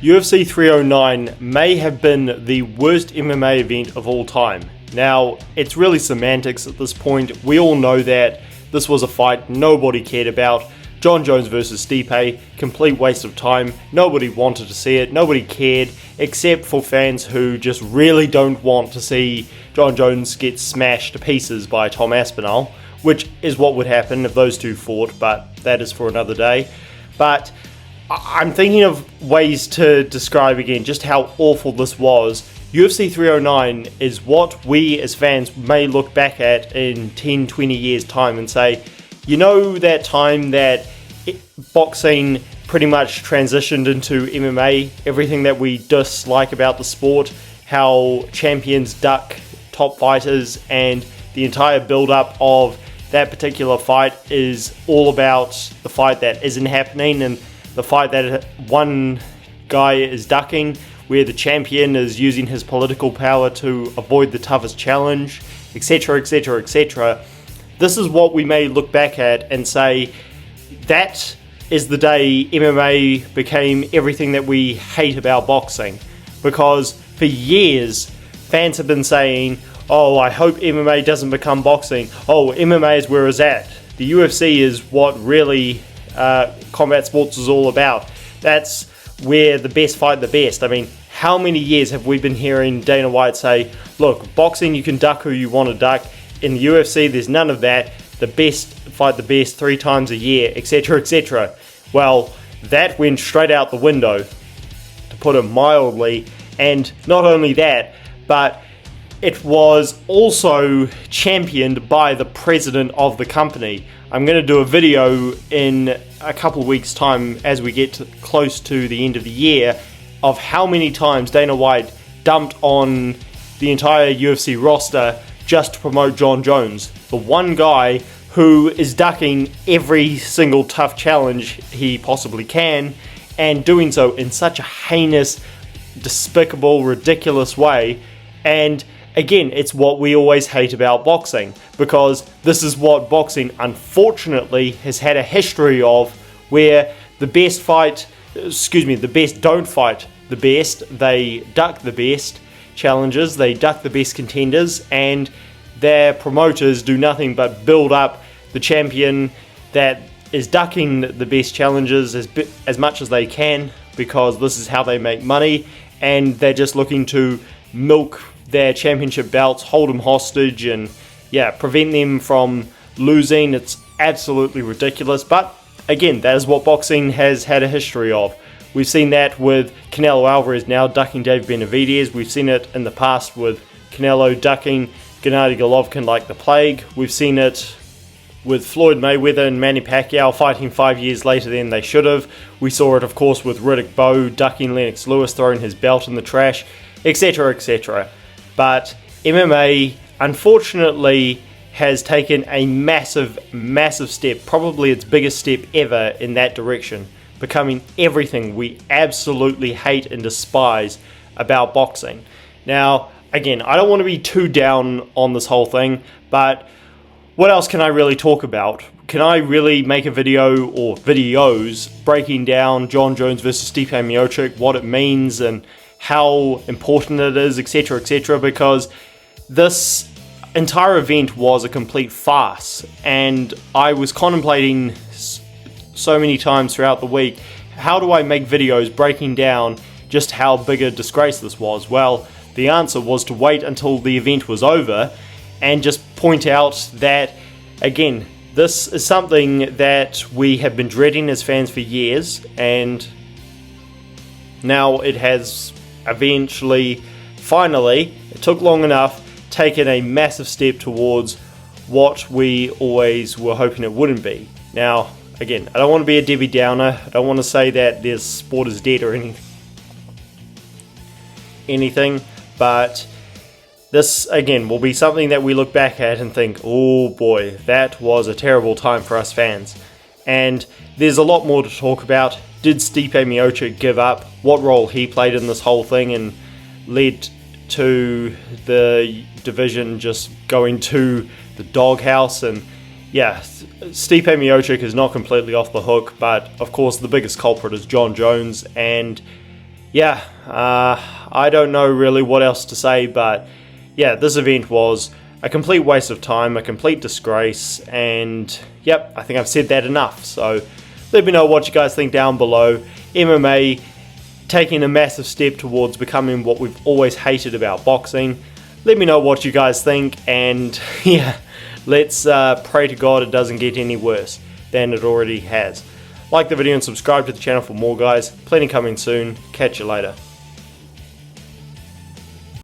UFC 309 may have been the worst MMA event of all time. Now, it's really semantics at this point. We all know that this was a fight nobody cared about. Jon Jones versus Stipe, complete waste of time. Nobody wanted to see it, nobody cared, except for fans who just really don't want to see Jon Jones get smashed to pieces by Tom Aspinall, which is what would happen if those two fought, but that is for another day. But I'm thinking of ways to describe again just how awful this was. UFC 309 is what we as fans may look back at in 10, 20 years time and say, you know that time that boxing pretty much transitioned into MMA, everything that we dislike about the sport, how champions duck top fighters, and the entire build-up of that particular fight is all about the fight that isn't happening and the fight that one guy is ducking, where the champion is using his political power to avoid the toughest challenge, etc, etc, etc. This is what we may look back at and say, that is the day MMA became everything that we hate about boxing. Because for years, fans have been saying, oh, I hope MMA doesn't become boxing. Oh, MMA is where it's at. The UFC is what really combat sports is all about. That's where the best fight the best. I mean, how many years have we been hearing Dana White say, look, boxing, you can duck who you want to duck. In the UFC, there's none of that. The best fight the best 3 times a year, etc, etc. Well, that went straight out the window, to put it mildly. And not only that, but it was also championed by the president of the company. I'm going to do a video in a couple of weeks' time as we get close to the end of the year of how many times Dana White dumped on the entire UFC roster just to promote Jon Jones, the one guy who is ducking every single tough challenge he possibly can, and doing so in such a heinous, despicable, ridiculous way. And again, it's what we always hate about boxing, because this is what boxing unfortunately has had a history of, where the best don't fight the best, they duck the best challenges, they duck the best contenders, and their promoters do nothing but build up the champion that is ducking the best challenges as much as they can, because this is how they make money, and they're just looking to milk their championship belts, hold them hostage, and prevent them from losing. It's absolutely ridiculous, but again, that is what boxing has had a history of. We've seen that with Canelo Alvarez now ducking Dave Benavidez. We've seen it in the past with Canelo ducking Gennady Golovkin like the plague. We've seen it with Floyd Mayweather and Manny Pacquiao fighting 5 years later than they should have. We saw it, of course, with Riddick Bowe ducking Lennox Lewis, throwing his belt in the trash, etc, etc. But MMA, unfortunately, has taken a massive, massive step, probably its biggest step ever in that direction, becoming everything we absolutely hate and despise about boxing. Now, again, I don't want to be too down on this whole thing, but what else can I really talk about? Can I really make a video or videos breaking down Jon Jones versus Stipe Miocic, what it means and how important it is, etc, etc, because this entire event was a complete farce, and I was contemplating so many times throughout the week, how do I make videos breaking down just how big a disgrace this was? Well, the answer was to wait until the event was over and just point out that, again, this is something that we have been dreading as fans for years, and now it has eventually, finally, it took long enough, taken a massive step towards what we always were hoping it wouldn't be. Now, again, I don't want to be a Debbie Downer. I don't want to say that this sport is dead or anything, but this, again, will be something that we look back at and think, oh boy, that was a terrible time for us fans. And there's a lot more to talk about. Did Stipe Miocic give up? What role he played in this whole thing and led to the division just going to the doghouse? And Stipe Miocic is not completely off the hook, but of course the biggest culprit is Jon Jones, and yeah, I don't know really what else to say, but yeah, this event was a complete waste of time, a complete disgrace, and yep, I think I've said that enough. So let me know what you guys think down below. MMA taking a massive step towards becoming what we've always hated about boxing. Let me know what you guys think, and yeah, let's pray to God it doesn't get any worse than it already has. Like the video and subscribe to the channel for more, guys. Plenty coming soon. Catch you later.